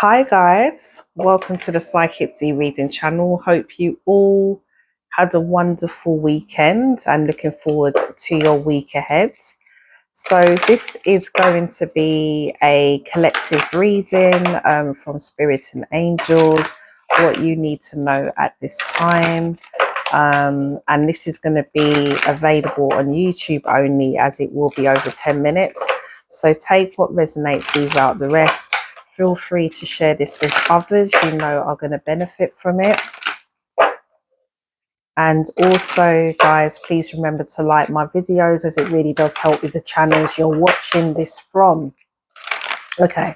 Hi guys, welcome to the Psychic D reading channel. Hope you all had a wonderful weekend and looking forward to your week ahead. So this is going to be a collective reading from Spirit and Angels, what you need to know at this time. And this is going to be available on YouTube only, as it will be over 10 minutes. So take what resonates, leave out the rest. Feel free to share this with others you know are going to benefit from it. And also, guys, please remember to like my videos, as it really does help with the channels you're watching this from. Okay.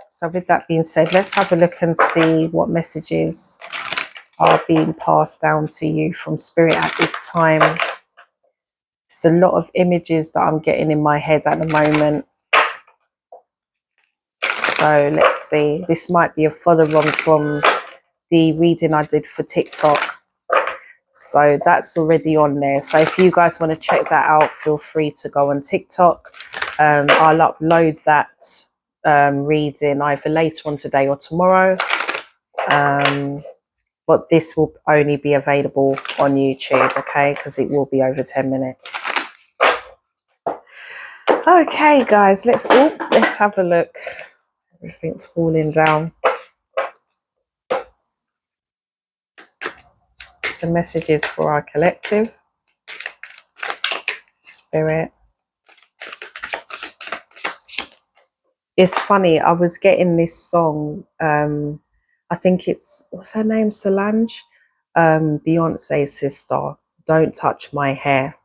So with that being said, let's have a look and see what messages are being passed down to you from Spirit at this time. It's a lot of images that I'm getting in my head at the moment. So let's see. This might be a follow-on from the reading I did for TikTok. So that's already on there. So if you guys want to check that out, feel free to go on TikTok. I'll upload that reading either later on today or tomorrow. But this will only be available on YouTube, okay? Because it will be over 10 minutes. Okay, guys, let's have a look. Everything's falling down. The messages for our collective. Spirit. It's funny, I was getting this song, I think it's, what's her name, Solange? Beyonce's sister, Don't Touch My Hair.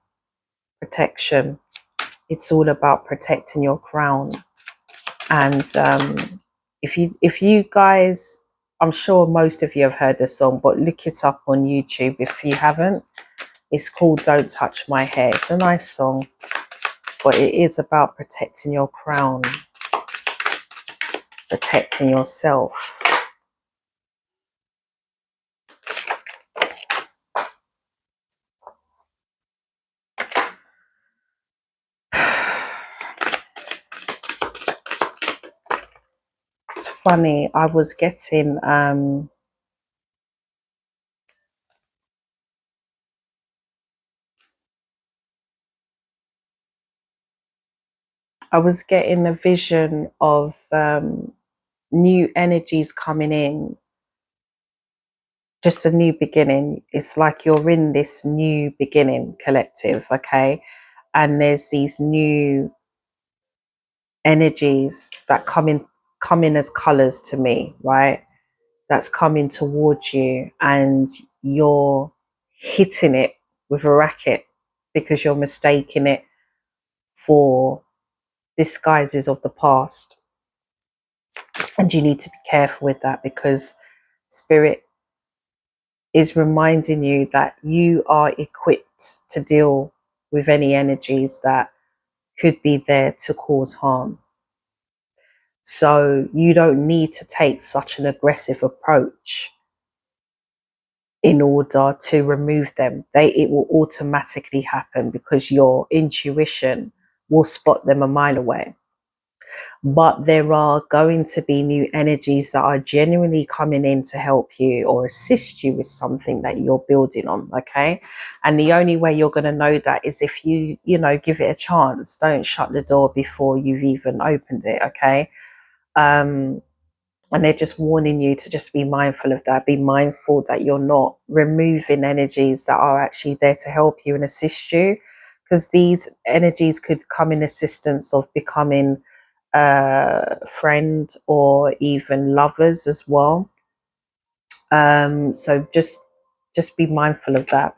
Protection. It's all about protecting your crown. And if you guys, I'm sure most of you have heard the song, but look it up on YouTube if you haven't. It's called Don't Touch My Hair. It's a nice song, but it is about protecting your crown, protecting yourself. It's funny, I was getting a vision of new energies coming in, just a new beginning. It's like you're in this new beginning collective, okay? And there's these new energies that come in as colors to me, right? That's coming towards you, and you're hitting it with a racket because you're mistaking it for disguises of the past. And you need to be careful with that, because Spirit is reminding you that you are equipped to deal with any energies that could be there to cause harm. So you don't need to take such an aggressive approach in order to remove them. It will automatically happen because your intuition will spot them a mile away. But there are going to be new energies that are genuinely coming in to help you or assist you with something that you're building on, okay? And the only way you're going to know that is if you give it a chance. Don't shut the door before you've even opened it, okay? And they're just warning you to just be mindful of that. Be mindful that you're not removing energies that are actually there to help you and assist you, because these energies could come in assistance of becoming friend or even lovers as well. So just be mindful of that.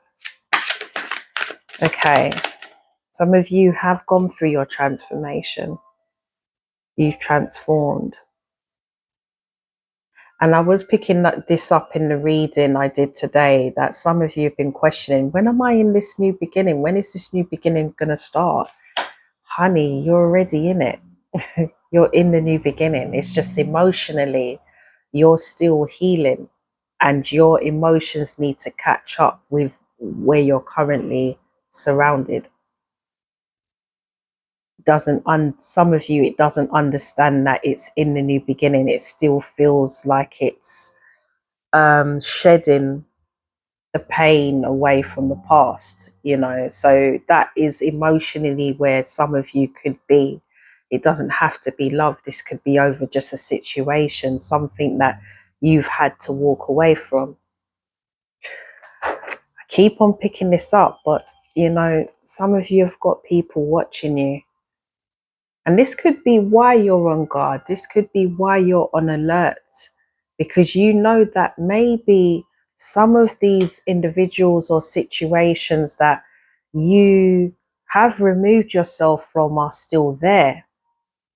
Okay, some of you have gone through your transformation. You've transformed. And I was picking this up in the reading I did today, that some of you have been questioning, when am I in this new beginning? When is this new beginning going to start? Honey, you're already in it. You're in the new beginning. It's just emotionally, you're still healing, and your emotions need to catch up with where you're currently surrounded. some of you, it doesn't understand that it's in the new beginning. It still feels like it's shedding the pain away from the past, you know. So that is emotionally where some of you could be. It doesn't have to be love. This could be over just a situation, something that you've had to walk away from. I keep on picking this up, but you know, some of you have got people watching you. And this could be why you're on guard. This could be why you're on alert, because you know that maybe some of these individuals or situations that you have removed yourself from are still there.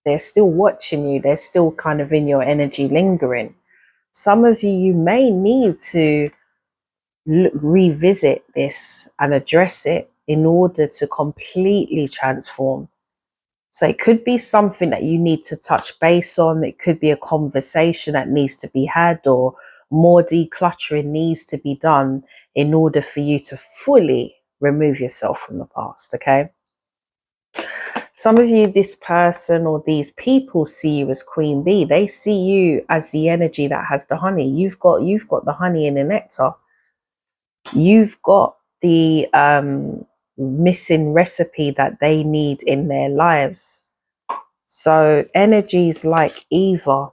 They're still watching you. They're still kind of in your energy lingering. Some of you, you may need to revisit this and address it in order to completely transform. So it could be something that you need to touch base on. It could be a conversation that needs to be had, or more decluttering needs to be done in order for you to fully remove yourself from the past. Okay. Some of you, this person or these people see you as queen bee. They see you as the energy that has the honey. You've got the honey in the nectar. You've got the missing recipe that they need in their lives. So energies like Eva,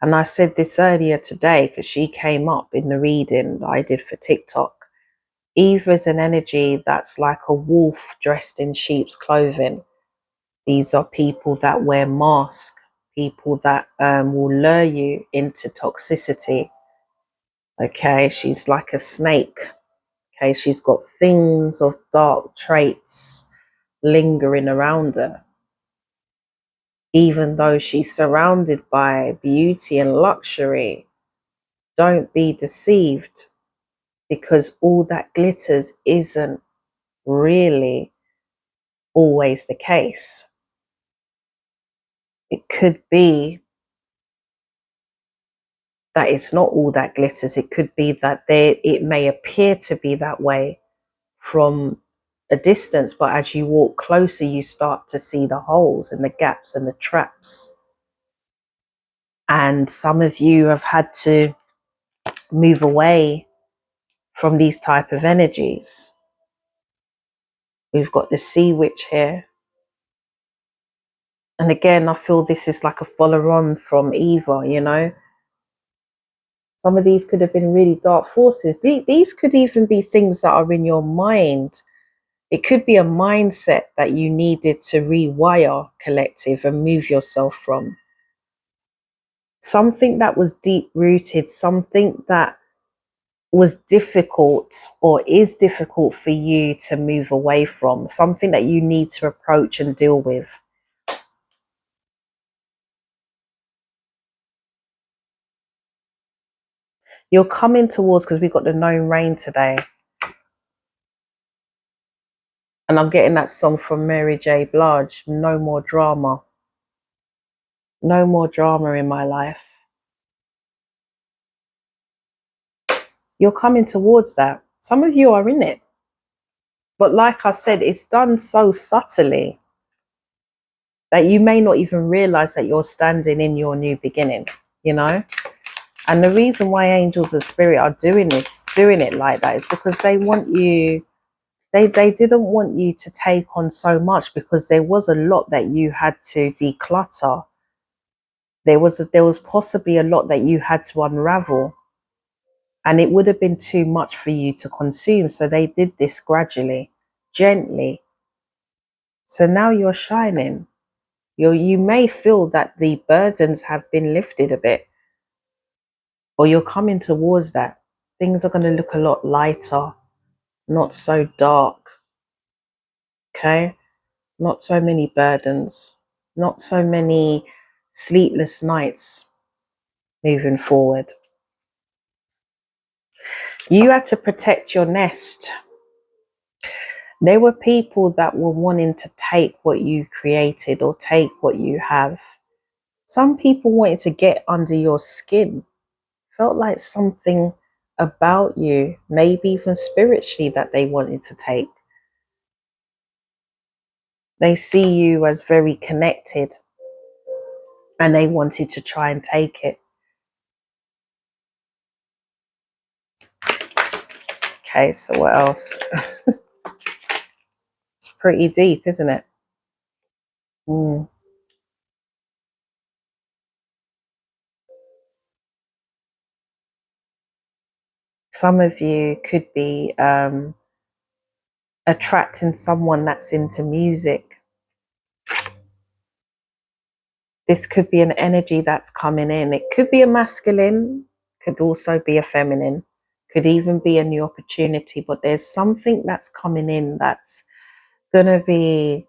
and I said this earlier today because she came up in the reading that I did for TikTok. Eva is an energy that's like a wolf dressed in sheep's clothing. These are people that wear masks, people that will lure you into toxicity. Okay, she's like a snake. Okay, she's got things of dark traits lingering around her. Even though she's surrounded by beauty and luxury, don't be deceived, because all that glitters isn't really always the case. It could be that it's not all that glitters. It could be that it may appear to be that way from a distance, but as you walk closer, you start to see the holes and the gaps and the traps. And some of you have had to move away from these type of energies. We've got the sea witch here. And again, I feel this is like a follow on from Eva, you know. Some of these could have been really dark forces. These could even be things that are in your mind. It could be a mindset that you needed to rewire, collective, and move yourself from. Something that was deep rooted, something that was difficult or is difficult for you to move away from, something that you need to approach and deal with. You're coming towards, because we've got the known rain today. And I'm getting that song from Mary J. Blige, No More Drama. No more drama in my life. You're coming towards that. Some of you are in it. But like I said, it's done so subtly that you may not even realize that you're standing in your new beginning, you know? And the reason why angels and spirit are doing it like that, is because they want you, they didn't want you to take on so much, because there was a lot that you had to declutter. There was possibly a lot that you had to unravel, and it would have been too much for you to consume. So they did this gradually, gently. So now you're shining. You may feel that the burdens have been lifted a bit, or you're coming towards that. Things are going to look a lot lighter, not so dark. Okay? Not so many burdens, not so many sleepless nights moving forward. You had to protect your nest. There were people that were wanting to take what you created or take what you have. Some people wanted to get under your skin. Felt like something about you, maybe even spiritually, that they wanted to take. They see you as very connected and they wanted to try and take it. Okay, so what else? It's pretty deep, isn't it? Mm. Some of you could be attracting someone that's into music. This could be an energy that's coming in. It could be a masculine, could also be a feminine, could even be a new opportunity, but there's something that's coming in that's going to be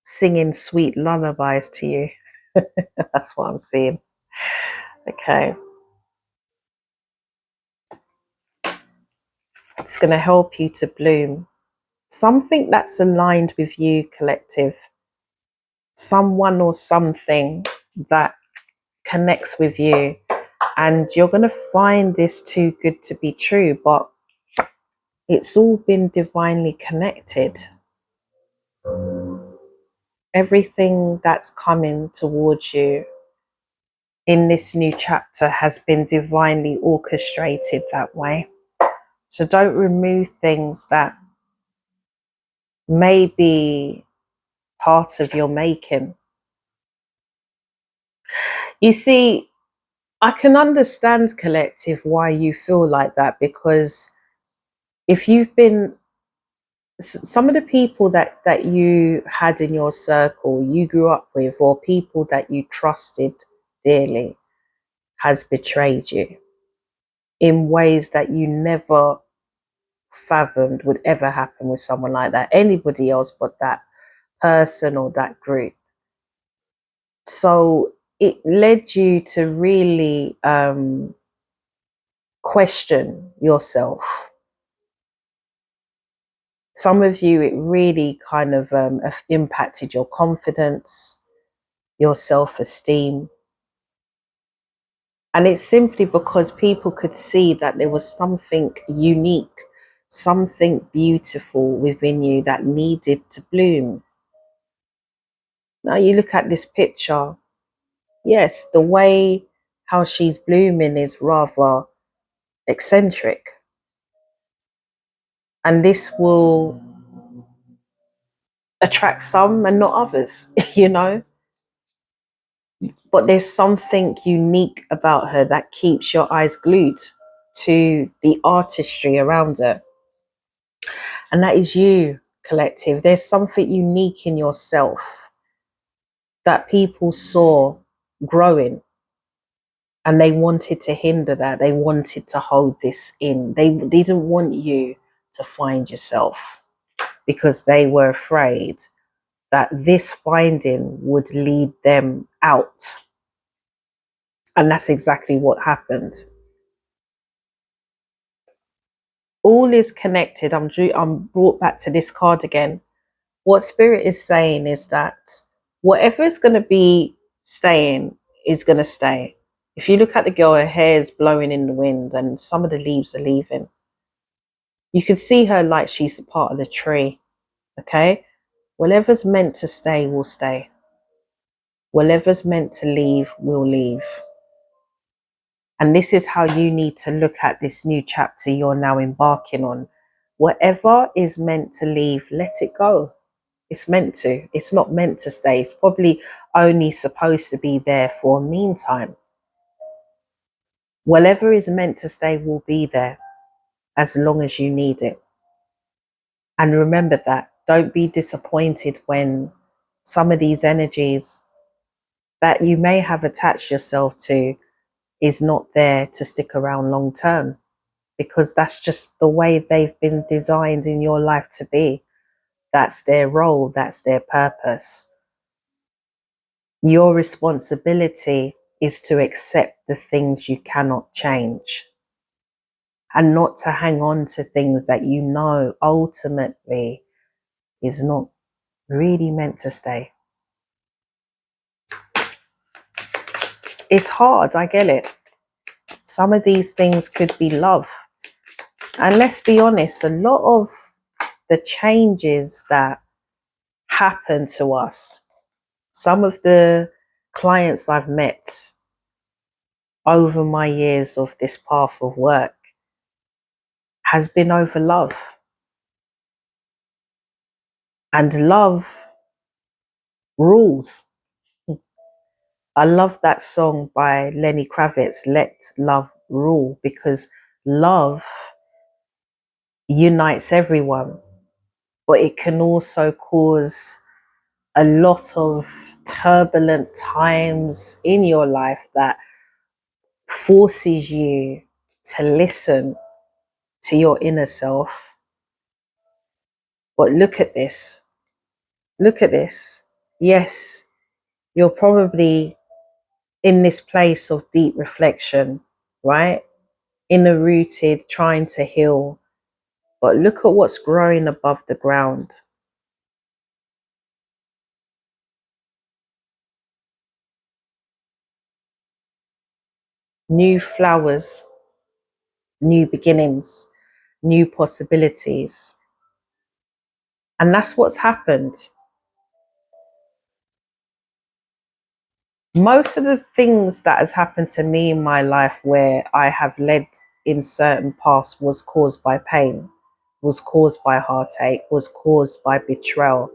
singing sweet lullabies to you. That's what I'm seeing. Okay. It's going to help you to bloom. Something that's aligned with you, collective. Someone or something that connects with you. And you're going to find this too good to be true, but it's all been divinely connected. Everything that's coming towards you in this new chapter has been divinely orchestrated that way. So don't remove things that may be part of your making. You see, I can understand, collective, why you feel like that, because if you've been, some of the people that you had in your circle, you grew up with, or people that you trusted dearly, has betrayed you in ways that you never fathomed would ever happen with someone like that, anybody else but that person or that group. So it led you to really question yourself. Some of you, it really kind of impacted your confidence, your self-esteem. And it's simply because people could see that there was something unique, something beautiful within you that needed to bloom. Now you look at this picture, yes, the way how she's blooming is rather eccentric. And this will attract some and not others, you know. But there's something unique about her that keeps your eyes glued to the artistry around her. And that is you, collective. There's something unique in yourself that people saw growing, and they wanted to hinder that. They wanted to hold this in. They didn't want you to find yourself because they were afraid that this finding would lead them out. And that's exactly what happened. All is connected. I'm brought back to this card again. What Spirit is saying is that whatever is going to be staying is going to stay. If you look at the girl, her hair is blowing in the wind and some of the leaves are leaving. You can see her like she's a part of the tree. Okay? Whatever's meant to stay will stay. Whatever's meant to leave will leave. And this is how you need to look at this new chapter you're now embarking on. Whatever is meant to leave, let it go. It's meant to. It's not meant to stay. It's probably only supposed to be there for a meantime. Whatever is meant to stay will be there as long as you need it. And remember that. Don't be disappointed when some of these energies that you may have attached yourself to is not there to stick around long term, because that's just the way they've been designed in your life to be. That's their role. That's their purpose. Your responsibility is to accept the things you cannot change and not to hang on to things that you know ultimately is not really meant to stay. It's hard, I get it. Some of these things could be love. And let's be honest, a lot of the changes that happen to us. Some of the clients I've met over my years of this path of work has been over love. And love rules. I love that song by Lenny Kravitz, Let Love Rule, because love unites everyone, but it can also cause a lot of turbulent times in your life that forces you to listen to your inner self. But look at this. Look at this. Yes, you're probably in this place of deep reflection, right? Inner rooted, trying to heal. But look at what's growing above the ground. New flowers, new beginnings, new possibilities. And that's what's happened. Most of the things that has happened to me in my life where I have led in certain paths was caused by pain, was caused by heartache, was caused by betrayal.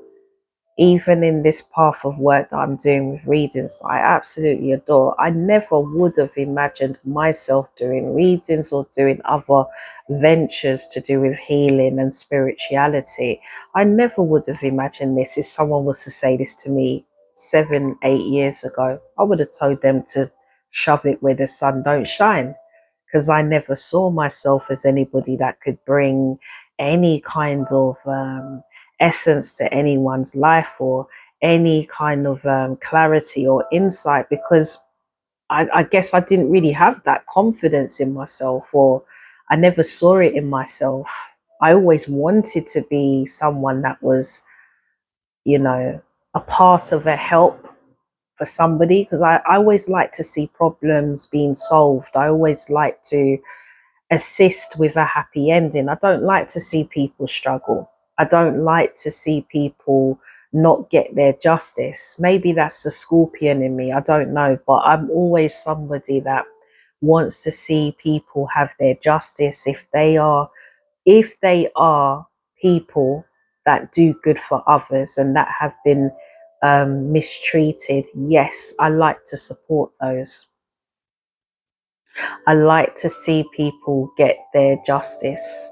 Even in this path of work that I'm doing with readings, I absolutely adore. I never would have imagined myself doing readings or doing other ventures to do with healing and spirituality. I never would have imagined this. If someone was to say this to me 7, 8 years ago, I would have told them to shove it where the sun don't shine, because I never saw myself as anybody that could bring any kind of essence to anyone's life or any kind of clarity or insight, because I guess I didn't really have that confidence in myself, or I never saw it in myself. I always wanted to be someone that was, you know, a part of a help for somebody, because I always like to see problems being solved. I always like to assist with a happy ending. I don't like to see people struggle. I don't like to see people not get their justice. Maybe that's the scorpion in me. I don't know. But I'm always somebody that wants to see people have their justice if they are people that do good for others and that have been mistreated. Yes, I like to support those. I like to see people get their justice,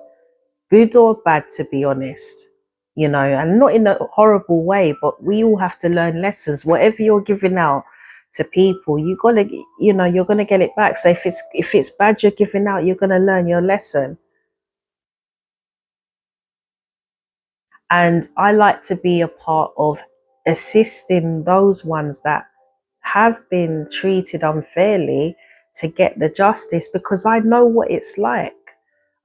good or bad, to be honest, and not in a horrible way, but we all have to learn lessons. Whatever you're giving out to people, you're gonna get it back. So if it's bad you're giving out, you're gonna learn your lesson. And I like to be a part of assisting those ones that have been treated unfairly to get the justice, because I know what it's like.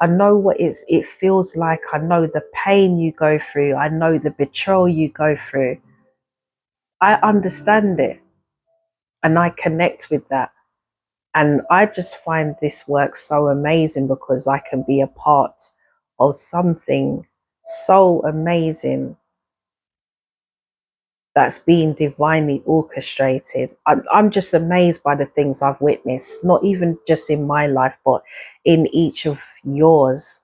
I know what it feels like. I know the pain you go through. I know the betrayal you go through. I understand it and I connect with that. And I just find this work so amazing because I can be a part of something so amazing that's being divinely orchestrated. I'm just amazed by the things I've witnessed, not even just in my life, but in each of yours.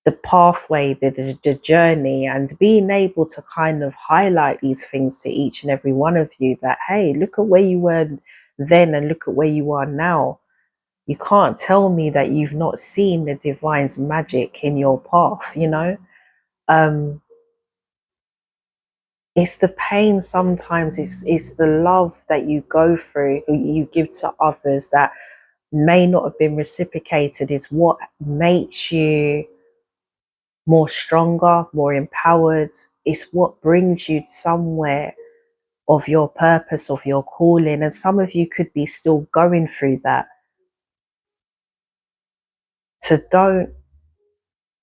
The pathway, the journey, and being able to kind of highlight these things to each and every one of you that, hey, look at where you were then and look at where you are now. You can't tell me that you've not seen the divine's magic in your path. Um, it's the pain sometimes, it's the love that you go through, you give to others that may not have been reciprocated, is what makes you more stronger, more empowered. It's what brings you somewhere of your purpose, of your calling. And some of you could be still going through that. So don't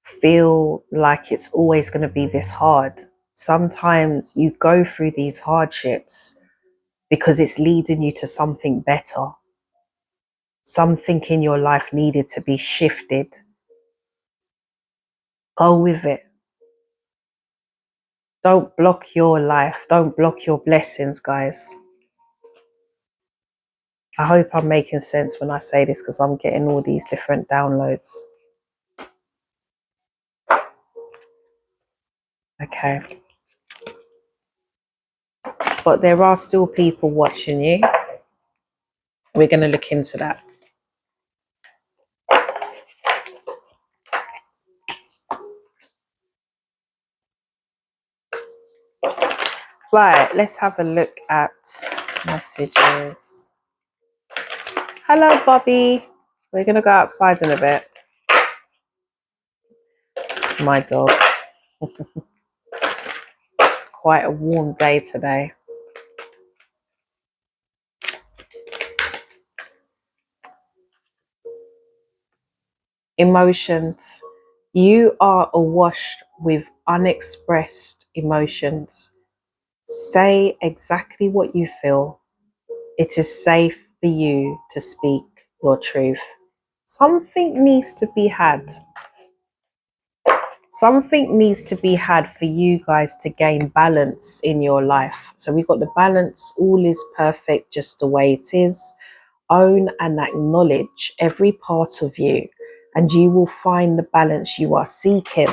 feel like it's always going to be this hard. Sometimes you go through these hardships because it's leading you to something better. Something in your life needed to be shifted. Go with it. Don't block your life. Don't block your blessings, guys. I hope I'm making sense when I say this, because I'm getting all these different downloads. Okay. But there are still people watching you. We're going to look into that. Right, let's have a look at messages. Hello, Bobby. We're going to go outside in a bit. It's my dog. It's quite a warm day today. Emotions. You are awash with unexpressed emotions. Say exactly what you feel. It is safe for you to speak your truth. Something needs to be had. Something needs to be had for you guys to gain balance in your life. So we've got the balance. All is perfect just the way it is. Own and acknowledge every part of you, and you will find the balance you are seeking.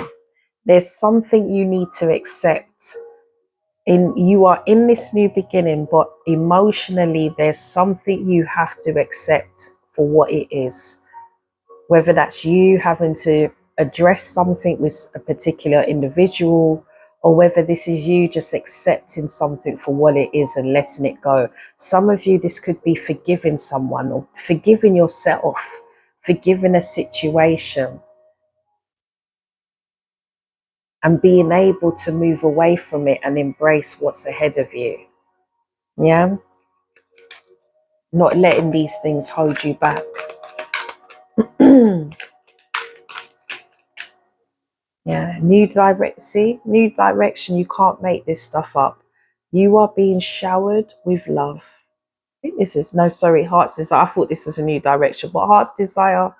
There's something you need to accept. You are in this new beginning, but emotionally there's something you have to accept for what it is. Whether that's you having to address something with a particular individual, or whether this is you just accepting something for what it is and letting it go. Some of you, this could be forgiving someone or forgiving yourself, forgiving a situation, and being able to move away from it and embrace what's ahead of you. Yeah? Not letting these things hold you back. Yeah, new direction. You can't make this stuff up. You are being showered with love. I think this is, no, sorry, Heart's Desire. I thought this was a new direction, but Heart's Desire,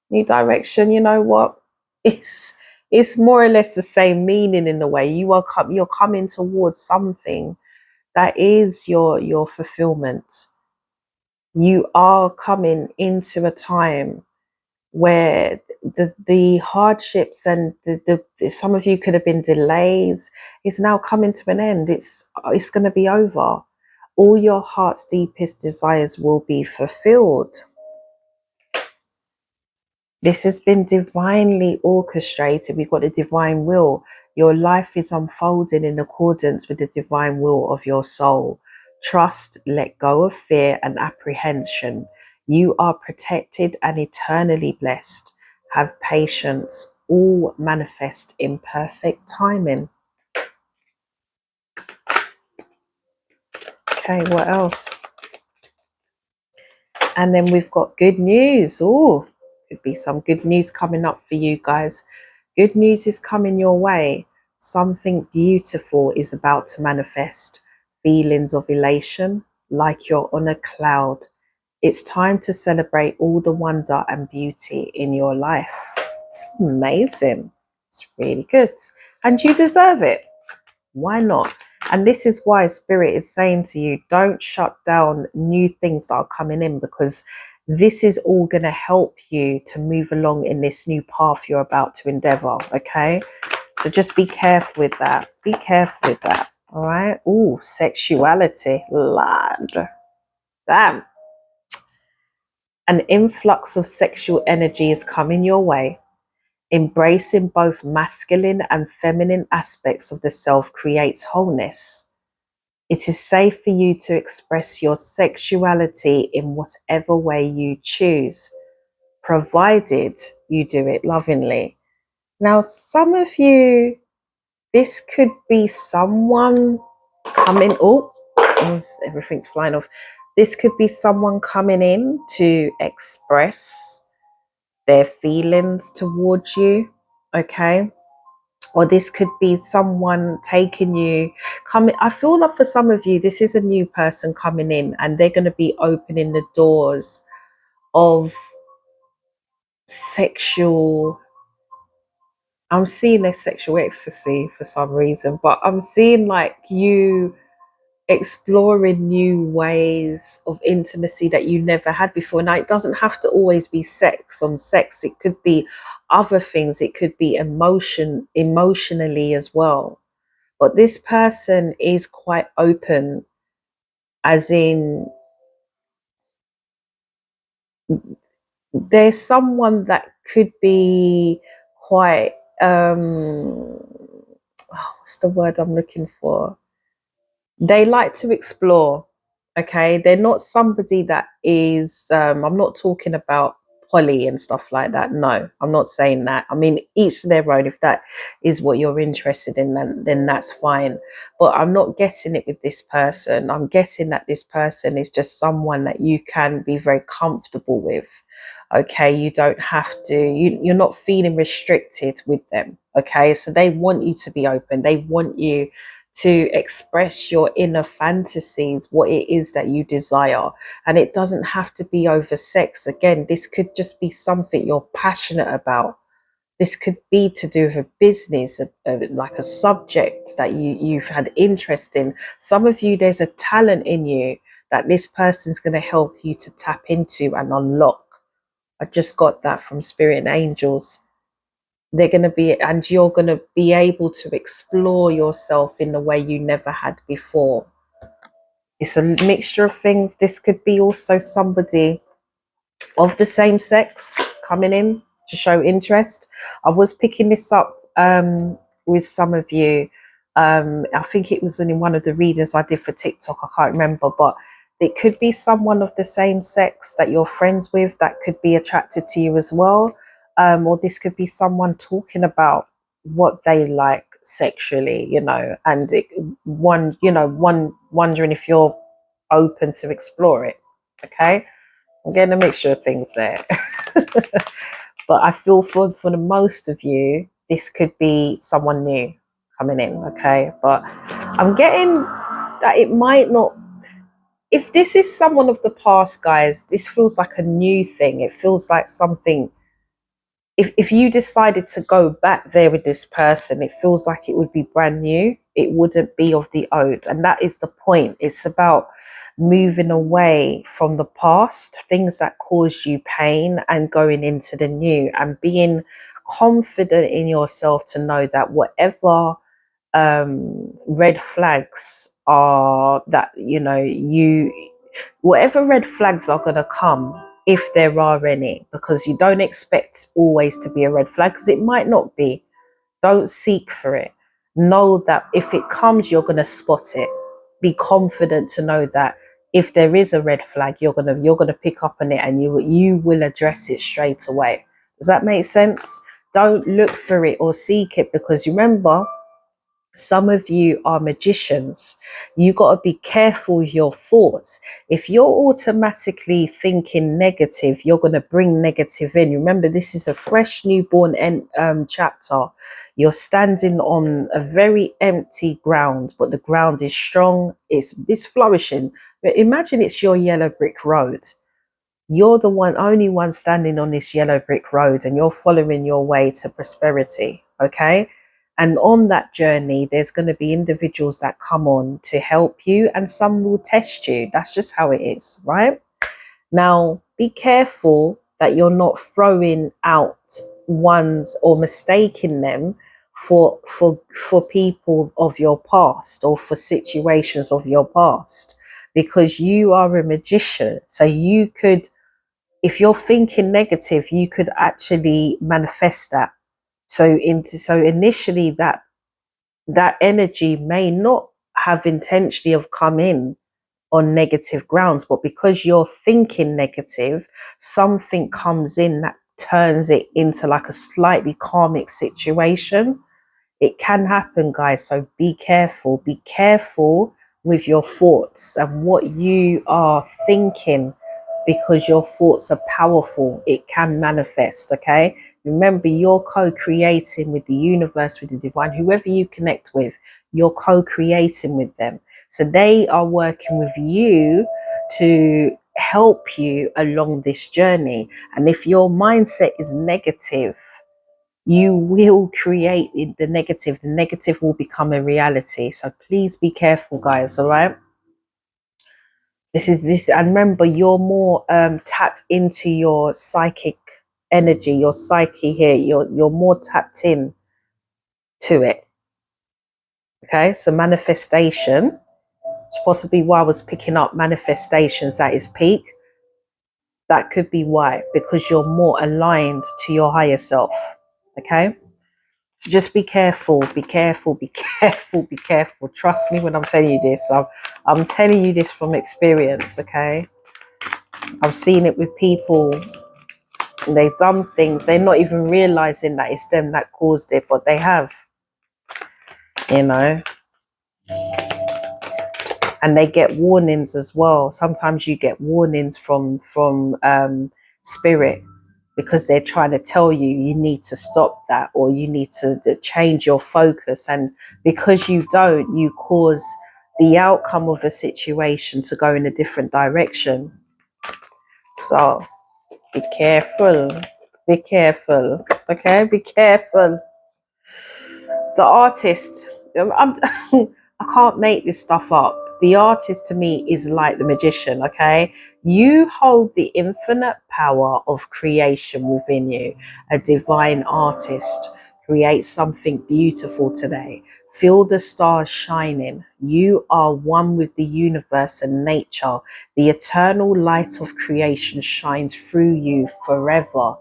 new direction, you know what? It's more or less the same meaning in a way. You're coming towards something that is your fulfillment. You are coming into a time where the hardships and the some of you could have been delays is now coming to an end. It's going to be over. All your heart's deepest desires will be fulfilled. This has been divinely orchestrated. We've got a divine will. Your life is unfolding in accordance with the divine will of your soul. Trust, let go of fear and apprehension. You are protected and eternally blessed. Have patience. All manifest in perfect timing. Okay, what else? And then we've got good news. Oh, could be some good news coming up for you guys. Good news is coming your way. Something beautiful is about to manifest. Feelings of elation, like you're on a cloud. It's time to celebrate all the wonder and beauty in your life. It's amazing. It's really good. And you deserve it. Why not? And this is why Spirit is saying to you, don't shut down new things that are coming in, because this is all going to help you to move along in this new path you're about to endeavor. Okay. So just be careful with that. Be careful with that. All right. Ooh, sexuality. Lord. Damn. An influx of sexual energy is coming your way. Embracing both masculine and feminine aspects of the self creates wholeness. It is safe for you to express your sexuality in whatever way you choose, provided you do it lovingly. Now, some of you, this could be someone coming, everything's flying off. This could be someone coming in to express their feelings towards you, okay? Or this could be someone taking you, coming. I feel like for some of you, this is a new person coming in, and they're going to be opening the doors of sexual I'm seeing a sexual ecstasy for some reason, but I'm seeing like you exploring new ways of intimacy that you never had before. Now, it doesn't have to always be sex on sex. It could be other things. It could be emotionally as well. But this person is quite open, as in there's someone that could be quite what's the word I'm looking for? They like to explore. Okay, they're not somebody that is I'm not talking about poly and stuff like that. No, I'm not saying that. I mean, each to their own. If that is what you're interested in, then that's fine, but I'm not getting it with this person. I'm getting that this person is just someone that you can be very comfortable with. Okay, you don't have to, you're not feeling restricted with them. Okay, so they want you to be open. They want you to express your inner fantasies, what it is that you desire. And it doesn't have to be over sex. Again, this could just be something you're passionate about. This could be to do with a business, like a subject that you've had interest in. Some of you, there's a talent in you that this person's going to help you to tap into and unlock. I just got that from spirit and angels. They're going to be, and you're going to be able to explore yourself in the way you never had before. It's a mixture of things. This could be also somebody of the same sex coming in to show interest. I was picking this up with some of you. I think it was in one of the readings I did for TikTok. I can't remember, but it could be someone of the same sex that you're friends with that could be attracted to you as well. Or this could be someone talking about what they like sexually, and one wondering if you're open to explore it. Okay, I'm getting a mixture of things there. But I feel for the most of you, this could be someone new coming in, okay? But I'm getting that it might not, if this is someone of the past, guys, this feels like a new thing. It feels like something, if you decided to go back there with this person, it feels like it would be brand new. It wouldn't be of the old. And that is the point. It's about moving away from the past, things that caused you pain, and going into the new and being confident in yourself to know that whatever red flags are that, whatever red flags are going to come, if there are any, because you don't expect always to be a red flag, because it might not be. Don't seek for it. Know that if it comes, you're going to spot it. Be confident to know that if there is a red flag, you're gonna pick up on it, and you will address it straight away. Does that make sense? Don't look for it or seek it, because remember, some of you are magicians. You got to be careful with your thoughts. If you're automatically thinking negative, you're going to bring negative in. Remember, this is a fresh newborn chapter. You're standing on a very empty ground, but the ground is strong. It's flourishing. But imagine it's your yellow brick road. You're the only one standing on this yellow brick road, and you're following your way to prosperity. Okay. And on that journey, there's going to be individuals that come on to help you, and some will test you. That's just how it is, right? Now, be careful that you're not throwing out ones or mistaking them for people of your past, or for situations of your past, because you are a magician. So you could, if you're thinking negative, you could actually manifest that. So initially that energy may not have intentionally have come in on negative grounds, but because you're thinking negative, something comes in that turns it into like a slightly karmic situation. It can happen, guys. So be careful. Be careful with your thoughts and what you are thinking, because your thoughts are powerful. It can manifest, okay? Remember, you're co-creating with the universe, with the divine, whoever you connect with, you're co-creating with them. So they are working with you to help you along this journey. And if your mindset is negative, you will create the negative. The negative will become a reality. So please be careful, guys. All right. This is this, and remember, you're more tapped into your psychic energy, your psyche here. You're more tapped in to it. Okay, so manifestation. It's possibly why I was picking up manifestations at its peak. That could be why, because you're more aligned to your higher self. Okay, so just be careful, be careful, be careful, be careful. Trust me when I'm telling you this. I'm telling you this from experience. Okay, I've seen it with people. They've done things, they're not even realizing that it's them that caused it, but they have, you know. And they get warnings as well. Sometimes you get warnings from spirit, because they're trying to tell you you need to stop that, or you need to change your focus. And because you don't, you cause the outcome of a situation to go in a different direction. So be careful, be careful. Okay, be careful. The artist, I can't make this stuff up. The artist to me is like the magician. Okay, you hold the infinite power of creation within you. A divine artist. Create something beautiful today. Feel the stars shining. You are one with the universe and nature. The eternal light of creation shines through you forever.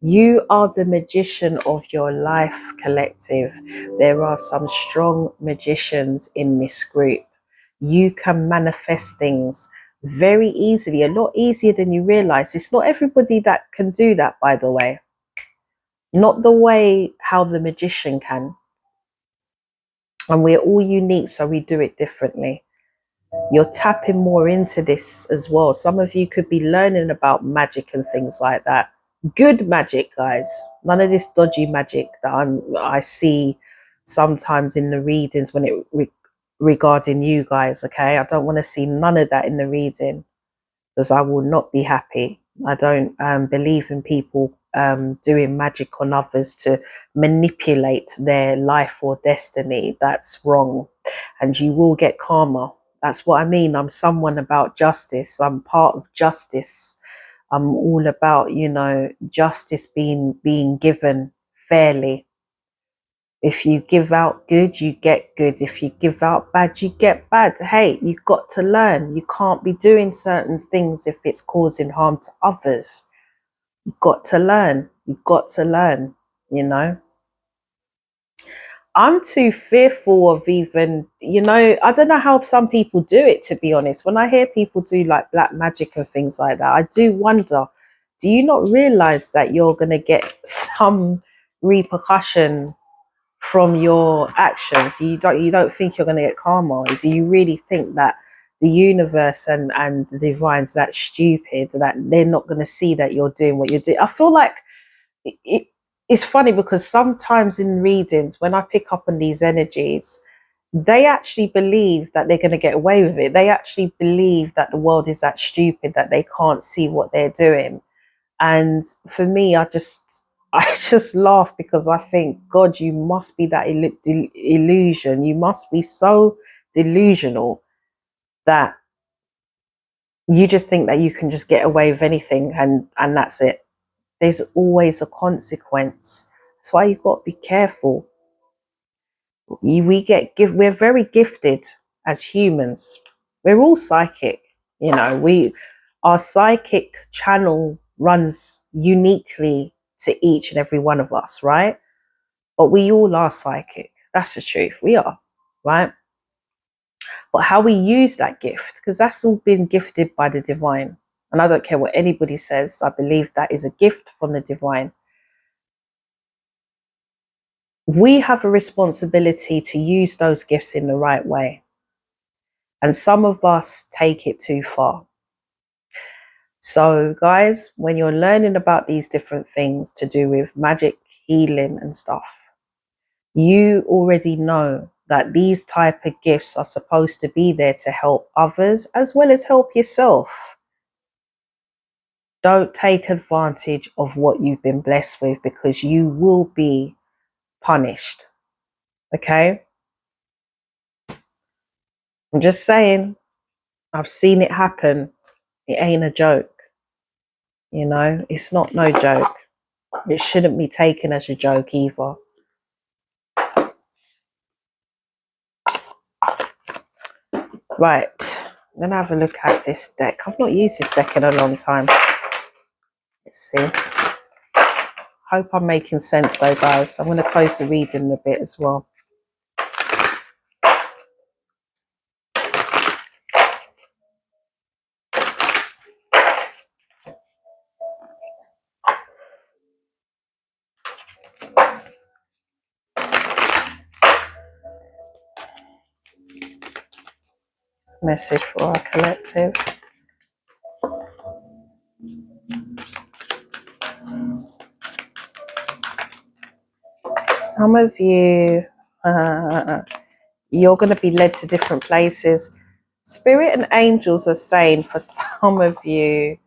You are the magician of your life, collective. There are some strong magicians in this group. You can manifest things very easily, a lot easier than you realize. It's not everybody that can do that, by the way. Not the way how the magician can. And we're all unique, so we do it differently. You're tapping more into this as well. Some of you could be learning about magic and things like that. Good magic, guys. None of this dodgy magic that I see sometimes in the readings when regarding you guys. Okay, I don't want to see none of that in the reading, because I will not be happy. I don't believe in people doing magic on others to manipulate their life or destiny. That's wrong, and you will get karma. That's what I mean. I'm someone about justice. I'm part of justice. I'm all about, you know, justice being given fairly. If you give out good, you get good. If you give out bad, you get bad. Hey, you've got to learn. You can't be doing certain things if it's causing harm to others. You've got to learn. You've got to learn, you know. I'm too fearful of even, you know, I don't know how some people do it, to be honest. When I hear people do like black magic and things like that, I do wonder, do you not realize that you're going to get some repercussion from your actions? You don't think you're going to get karma? Do you really think that the universe and the divine's that stupid that they're not going to see that you're doing what you're doing? I feel like it's funny, because sometimes in readings, when I pick up on these energies, they actually believe that they're going to get away with it. They actually believe that the world is that stupid that they can't see what they're doing. And for me, I just laugh, because I think, God, you must be that illusion. You must be so delusional that you just think that you can just get away with anything, and that's it. There's always a consequence. That's why you've got to be careful. We're very gifted as humans. We're all psychic. You know, our psychic channel runs uniquely to each and every one of us, right? But we all are psychic. That's the truth. We are, right? But how we use that gift, because that's all been gifted by the divine. And I don't care what anybody says, I believe that is a gift from the divine. We have a responsibility to use those gifts in the right way. And some of us take it too far. So, guys, when you're learning about these different things to do with magic, healing, and stuff, you already know that these type of gifts are supposed to be there to help others as well as help yourself. Don't take advantage of what you've been blessed with, because you will be punished. Okay? I'm just saying, I've seen it happen. It ain't a joke. You know, it's not no joke. It shouldn't be taken as a joke either. Right, I'm gonna have a look at this deck. I've not used this deck in a long time. Let's see. Hope I'm making sense though, guys. I'm gonna close the reading a bit as well. Message for our collective. Some of you, you're going to be led to different places. Spirit and angels are saying for some of you,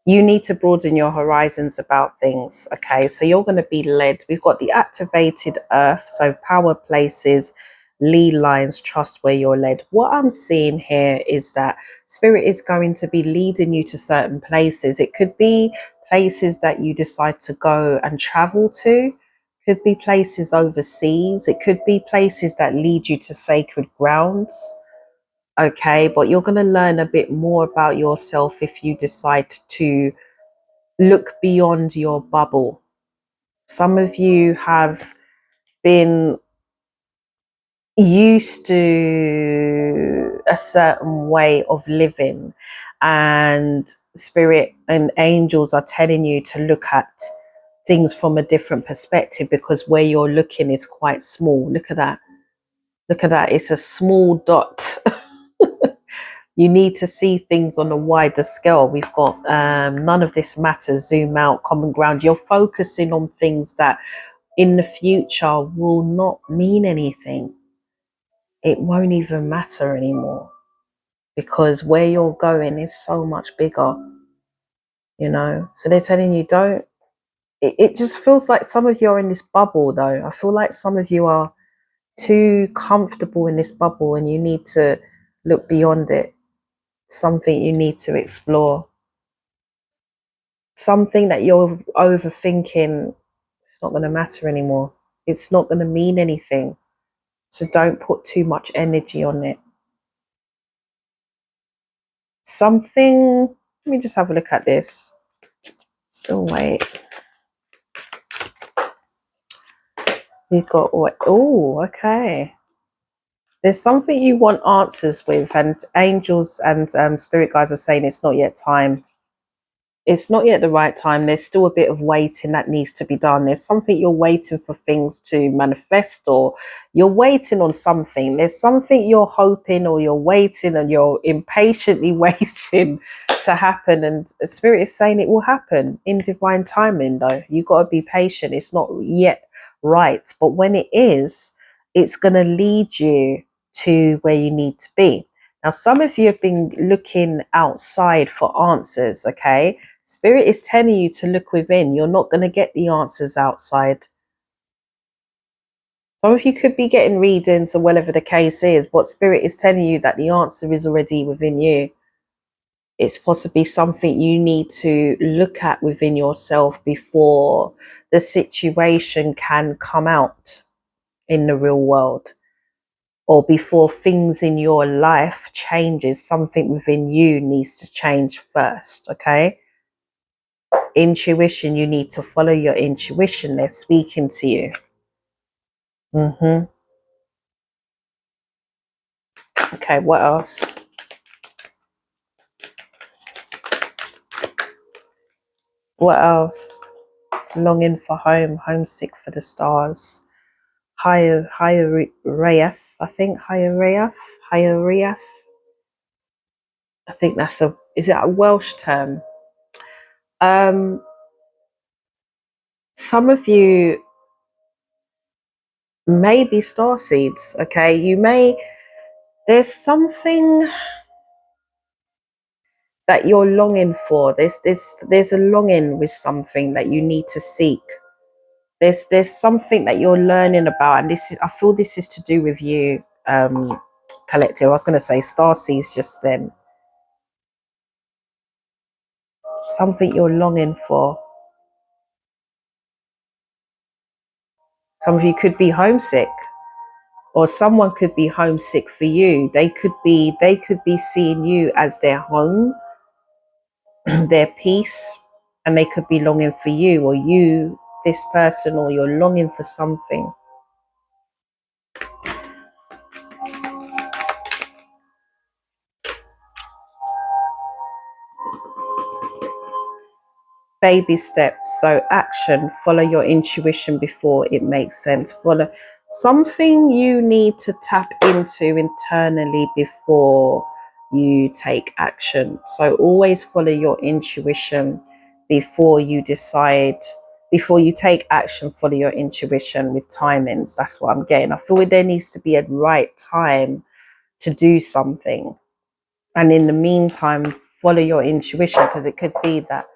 you need to broaden your horizons about things. Okay, so you're going to be led. We've got the activated earth, so power places, lead lines, trust where you're led. What I'm seeing here is that spirit is going to be leading you to certain places. It could be places that you decide to go and travel to, could be places overseas, it could be places that lead you to sacred grounds. Okay, but you're going to learn a bit more about yourself if you decide to look beyond your bubble. Some of you have been used to a certain way of living, and spirit and angels are telling you to look at things from a different perspective, because where you're looking is quite small. Look at that. Look at that. It's a small dot. You need to see things on a wider scale. We've got none of this matters, zoom out, common ground. You're focusing on things that in the future will not mean anything. It won't even matter anymore, because where you're going is so much bigger, you know. So they're telling you, don't, it just feels like some of you are in this bubble though. I feel like some of you are too comfortable in this bubble and you need to look beyond it. Something you need to explore. Something that you're overthinking, it's not going to matter anymore. It's not going to mean anything. So don't put too much energy on it. Something, let me just have a look at this. Still wait. You've got what? Oh, okay. There's something you want answers with, and angels and spirit guides are saying it's not yet time. It's not yet the right time. There's still a bit of waiting that needs to be done. There's something you're waiting for things to manifest, or you're waiting on something. There's something you're hoping, or you're waiting and you're impatiently waiting to happen. And spirit is saying it will happen in divine timing though. You've got to be patient. It's not yet right. But when it is, it's going to lead you to where you need to be. Now, some of you have been looking outside for answers, okay? Spirit is telling you to look within. You're not going to get the answers outside. Some of you could be getting readings or whatever the case is, but Spirit is telling you that the answer is already within you. It's possibly something you need to look at within yourself before the situation can come out in the real world, or before things in your life changes. Something within you needs to change first, okay? Intuition, you need to follow your intuition. They're speaking to you. Okay, what else? What else? Longing for home, homesick for the stars. Higher Rayath, I think. Higher Rayath. I think that's is it a Welsh term? Some of you may be star seeds, okay? There's something, that you're longing for. There's a longing with something that you need to seek. There's something that you're learning about, and this is, I feel this is to do with you, collective. I was going to say star sees just then. Something you're longing for. Some of you could be homesick, or someone could be homesick for you. They could be seeing you as their home, their peace, and they could be longing for you, or you, this person, or you're longing for something. Baby steps. So action, follow your intuition before it makes sense. Follow something you need to tap into internally before you take action. So always follow your intuition before you decide, before you take action. Follow your intuition with timings. That's what I'm getting. I feel there needs to be a right time to do something, and in the meantime follow your intuition, because it could be that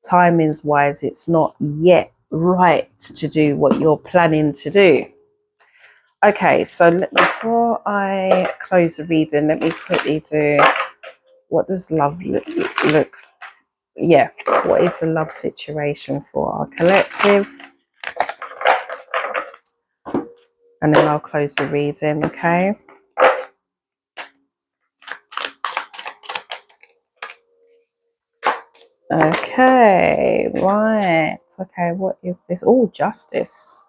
timings wise it's not yet right to do what you're planning to do. Okay, so before I close the reading, let me quickly do, what does love look yeah, what is the love situation for our collective, and then I'll close the reading. Okay, okay, right, okay, what is this? Oh, justice.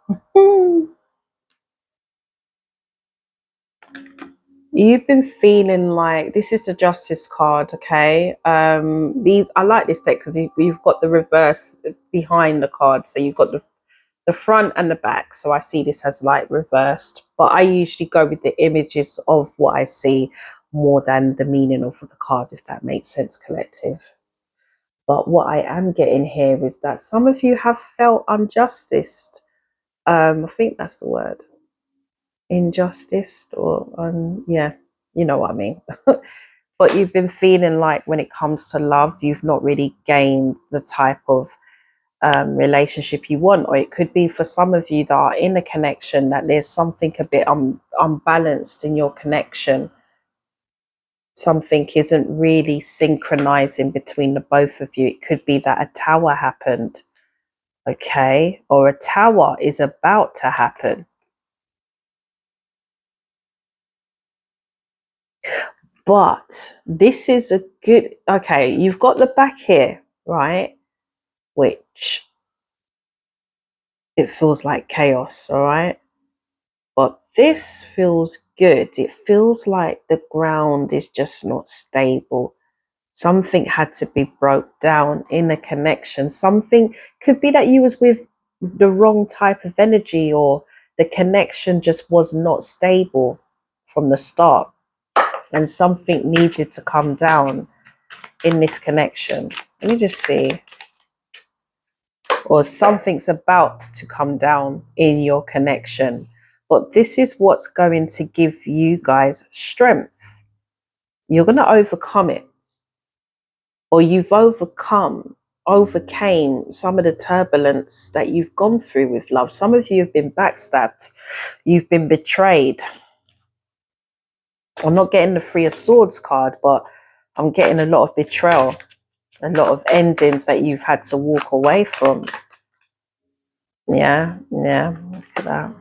You've been feeling like, this is the justice card. Okay, these, I like this deck because you've got the reverse behind the card, so you've got the front and the back. So I see this as like reversed, but I usually go with the images of what I see more than the meaning of the card, if that makes sense, collective. But what I am getting here is that some of you have felt unjusticed. I think that's the word, injustice, or yeah, you know what I mean. But you've been feeling like when it comes to love, you've not really gained the type of relationship you want. Or it could be for some of you that are in a connection that there's something a bit unbalanced in your connection. Something isn't really synchronizing between the both of you. It could be that a tower happened, okay, or a tower is about to happen. But this is a good, okay, you've got the back here, right? Which it feels like chaos, all right? But this feels good. It feels like the ground is just not stable. Something had to be broke down in a connection. Something could be that you was with the wrong type of energy, or the connection just was not stable from the start, and something needed to come down in this connection. Let me just see. Or something's about to come down in your connection. But this is what's going to give you guys strength. You're going to overcome it. Or you've overcame some of the turbulence that you've gone through with love. Some of you have been backstabbed. You've been betrayed. I'm not getting the Three of Swords card, but I'm getting a lot of betrayal. A lot of endings that you've had to walk away from. Yeah, yeah, look at that.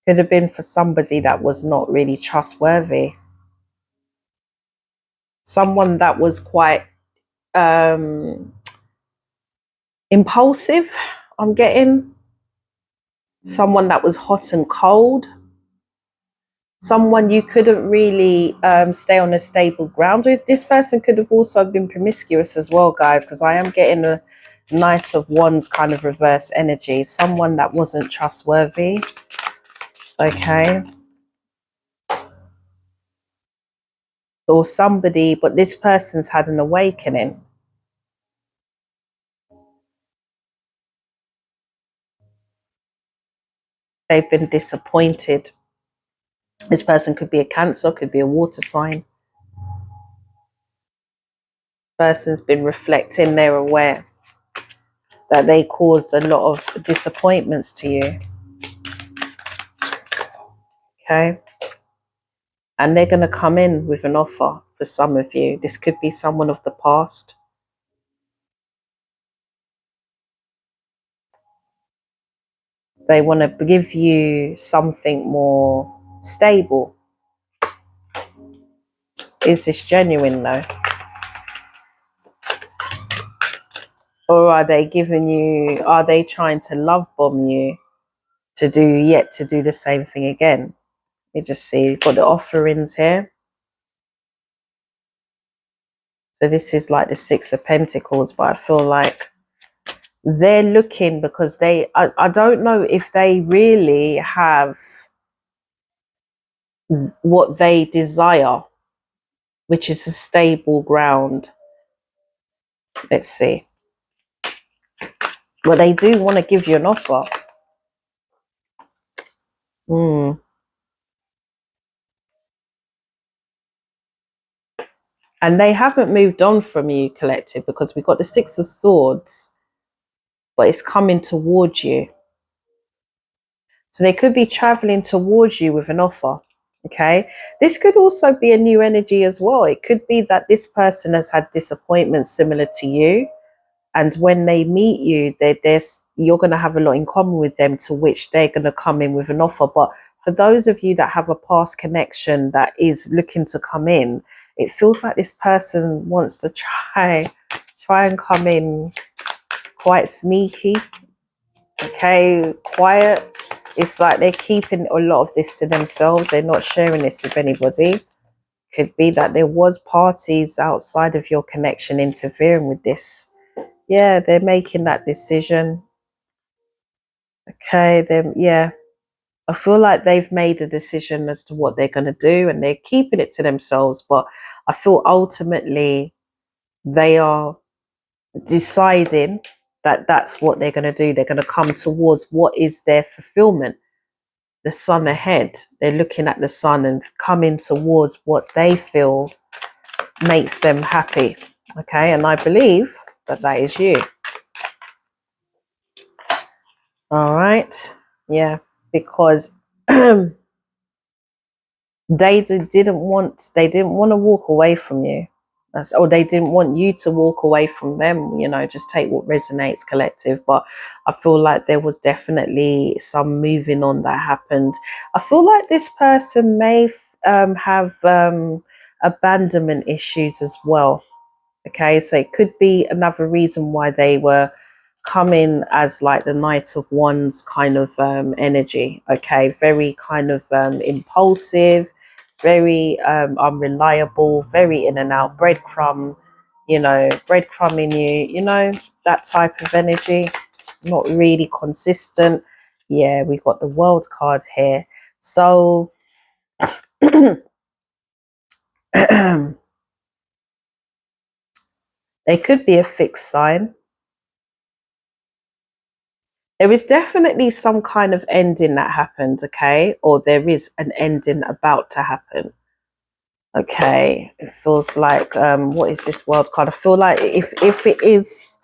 Could have been for somebody that was not really trustworthy. Someone that was quite impulsive, I'm getting. Someone that was hot and cold. Someone you couldn't really stay on a stable ground with. This person could have also been promiscuous as well, guys, because I am getting a Knight of Wands kind of reverse energy. Someone that wasn't trustworthy. Okay. Or somebody, but this person's had an awakening. They've been disappointed. This person could be a Cancer, could be a water sign. Person's been reflecting, they're aware that they caused a lot of disappointments to you. Okay. And they're going to come in with an offer for some of you. This could be someone of the past. They want to give you something more stable. Is this genuine though? Or are they giving you, are they trying to love bomb you to do the same thing again? You just see, you've got the offerings here. So this is like the Six of Pentacles, but I feel like they're looking because I don't know if they really have what they desire, which is a stable ground. Let's see. Well, they do want to give you an offer. And they haven't moved on from you, collective, because we've got the Six of Swords, but it's coming towards you. So they could be traveling towards you with an offer. Okay. This could also be a new energy as well. It could be that this person has had disappointments similar to you. And when they meet you, you're going to have a lot in common with them, to which they're going to come in with an offer. But for those of you that have a past connection that is looking to come in, it feels like this person wants to try and come in quite sneaky, okay, quiet. It's like they're keeping a lot of this to themselves. They're not sharing this with anybody. Could be that there was parties outside of your connection interfering with this. Yeah, they're making that decision. Okay, then yeah. I feel like they've made a decision as to what they're going to do, and they're keeping it to themselves. But I feel ultimately they are deciding that that's what they're going to do. They're going to come towards what is their fulfillment, the sun ahead. They're looking at the sun and coming towards what they feel makes them happy. Okay, and I believe that that is you. All right. Yeah, because they didn't want to walk away from you. Or they didn't want you to walk away from them. Just take what resonates, collective. But I feel like there was definitely some moving on that happened. I feel like this person may have abandonment issues as well. Okay, so it could be another reason why they were coming as like the Knight of Wands kind of energy. Okay, very kind of impulsive, very unreliable, very in and out, breadcrumbing that type of energy, not really consistent. Yeah, we got the World card here. So they could be a fixed sign. There is definitely some kind of ending that happened, okay? Or there is an ending about to happen. Okay, it feels like, what is this World card? I feel like if it is,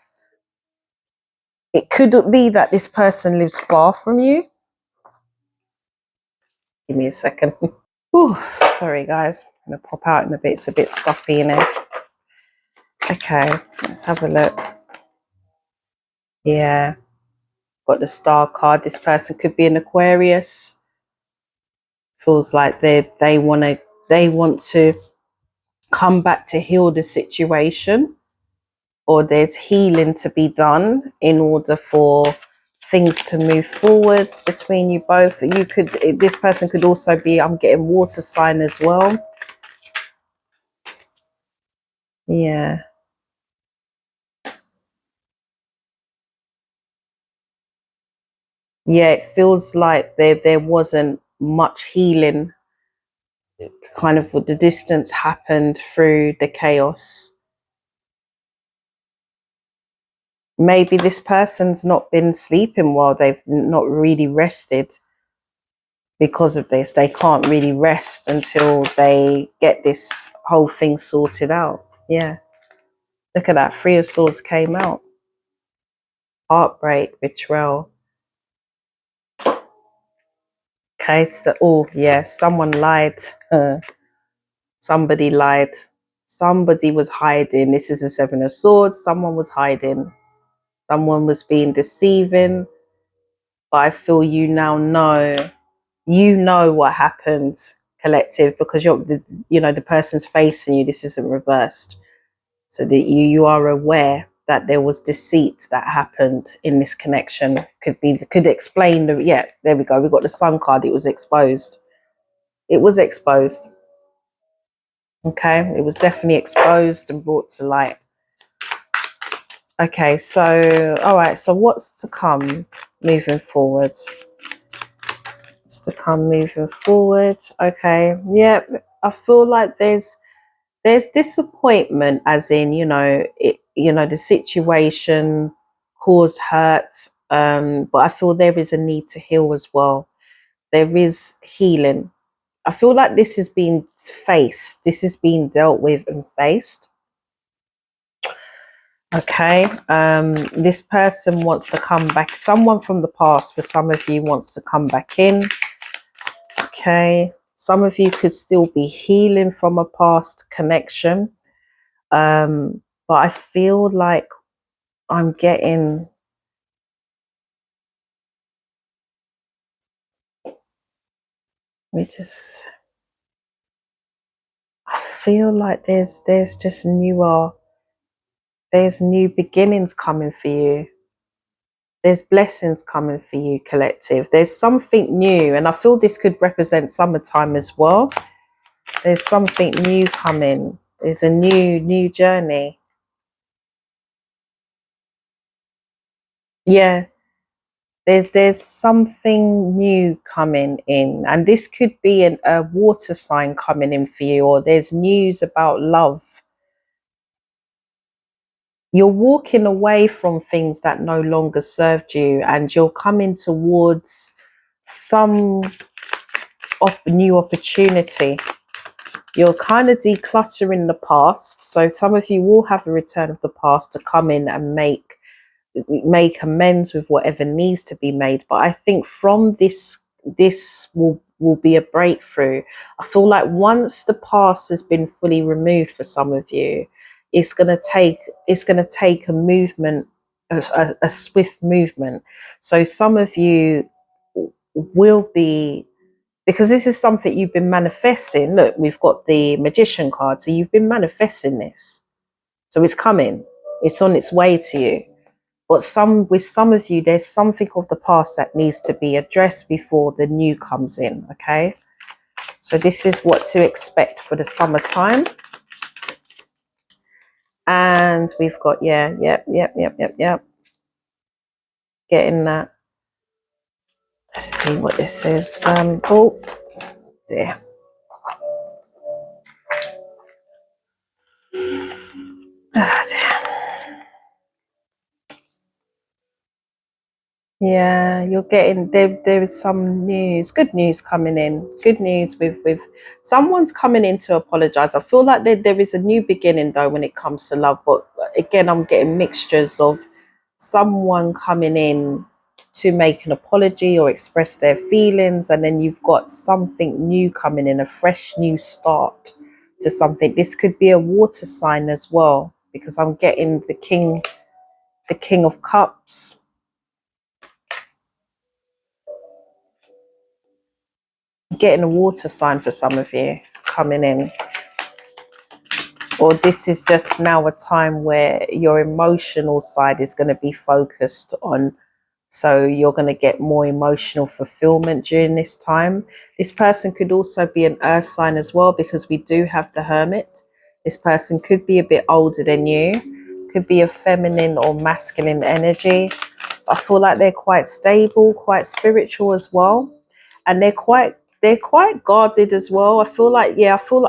it could be that this person lives far from you. Give me a second. Ooh, sorry guys, I'm gonna pop out in a bit. It's a bit stuffy in here. Okay, let's have a look. Yeah, got the Star card. This person could be an Aquarius. Feels like they want to come back to heal the situation, or there's healing to be done in order for things to move forwards between you both. This person could also be, I'm getting water sign as well. Yeah. Yeah, it feels like there wasn't much healing. Kind of the distance happened through the chaos. Maybe this person's not been sleeping well. They've not really rested. because of this. They can't really rest until they get this whole thing sorted out. Yeah. Look at that. 3 of Swords came out. Heartbreak, betrayal. Okay. So, oh, yeah. Someone lied. Somebody lied. Somebody was hiding. This is the 7 of Swords. Someone was hiding. Someone was being deceiving. But I feel you now know. You know what happened, collective, because you're the person's facing you. This isn't reversed, so that you are aware that there was deceit that happened in this connection. Could explain the, yeah, there we go, we got the Sun card. It was exposed. It was exposed. Okay, it was definitely exposed and brought to light. Okay, so all right, so what's to come moving forward? To come moving forward. Okay, yeah, I feel like there's disappointment, as in, the situation caused hurt, but I feel there is a need to heal as well. There is healing. I feel like this is being faced, this is being dealt with and faced. Okay, this person wants to come back. Someone from the past, for some of you, wants to come back in. Okay, some of you could still be healing from a past connection, but I feel like I'm getting, I feel like there's just there's new beginnings coming for you. There's blessings coming for you, collective. There's something new, and I feel this could represent summertime as well. There's something new coming. There's a new journey. Yeah, there's something new coming in, and this could be a water sign coming in for you, or there's news about love. You're walking away from things that no longer served you, and you're coming towards some new opportunity. You're kind of decluttering the past. So some of you will have a return of the past to come in and make amends with whatever needs to be made. But I think from this will be a breakthrough. I feel like once the past has been fully removed for some of you, it's gonna take a movement, a swift movement. So some of you will be, because this is something you've been manifesting. Look, we've got the Magician card, so you've been manifesting this, so it's coming, it's on its way to you. But with some of you, there's something of the past that needs to be addressed before the new comes in. Okay, so this is what to expect for the summertime. And we've got, yep, getting that. Let's see what this is. Oh dear. Oh dear. Yeah, you're getting there is some news, good news coming in. Good news with someone's coming in to apologize. I feel like there is a new beginning though when it comes to love, but again, I'm getting mixtures of someone coming in to make an apology or express their feelings, and then you've got something new coming in, a fresh new start to something. This could be a water sign as well, because I'm getting the king of cups. Getting a water sign for some of you coming in, or this is just now a time where your emotional side is going to be focused on, so you're going to get more emotional fulfillment during this time. This person could also be an earth sign as well, because we do have the Hermit. This person could be a bit older than you, could be a feminine or masculine energy. I feel like they're quite stable, quite spiritual as well, and they're quite guarded as well. I feel like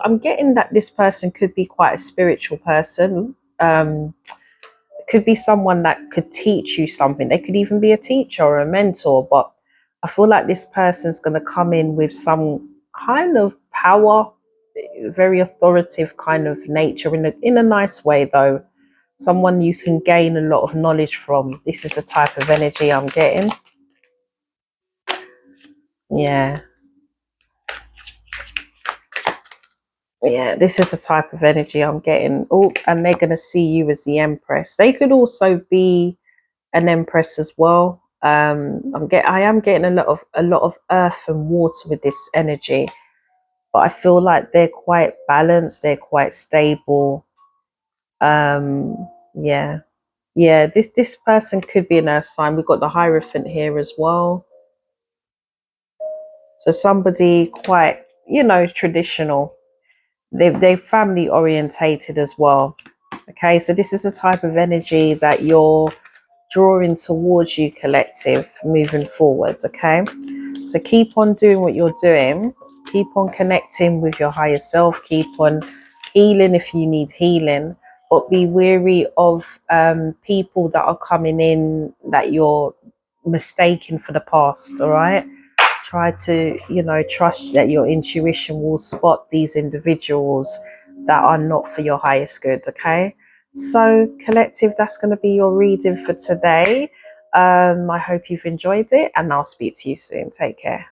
I'm getting that this person could be quite a spiritual person. Could be someone that could teach you something. They could even be a teacher or a mentor, but I feel like this person's going to come in with some kind of power, very authoritative kind of nature, in a nice way though. Someone you can gain a lot of knowledge from. This is the type of energy I'm getting. Yeah. Yeah, this is the type of energy I'm getting. Oh, and they're going to see you as the Empress. They could also be an Empress as well. I am getting a lot of earth and water with this energy, but I feel like they're quite balanced. They're quite stable. Yeah, yeah. This person could be an earth sign. We've got the Hierophant here as well. So somebody quite, traditional. They're family orientated as well. Okay, so this is the type of energy that you're drawing towards you, collective, moving forwards. Okay, so keep on doing what you're doing. Keep on connecting with your higher self. Keep on healing if you need healing, but be wary of people that are coming in that you're mistaken for the past. All right, try to, trust that your intuition will spot these individuals that are not for your highest good. Okay, so collective, that's going to be your reading for today. I hope you've enjoyed it, and I'll speak to you soon. Take care.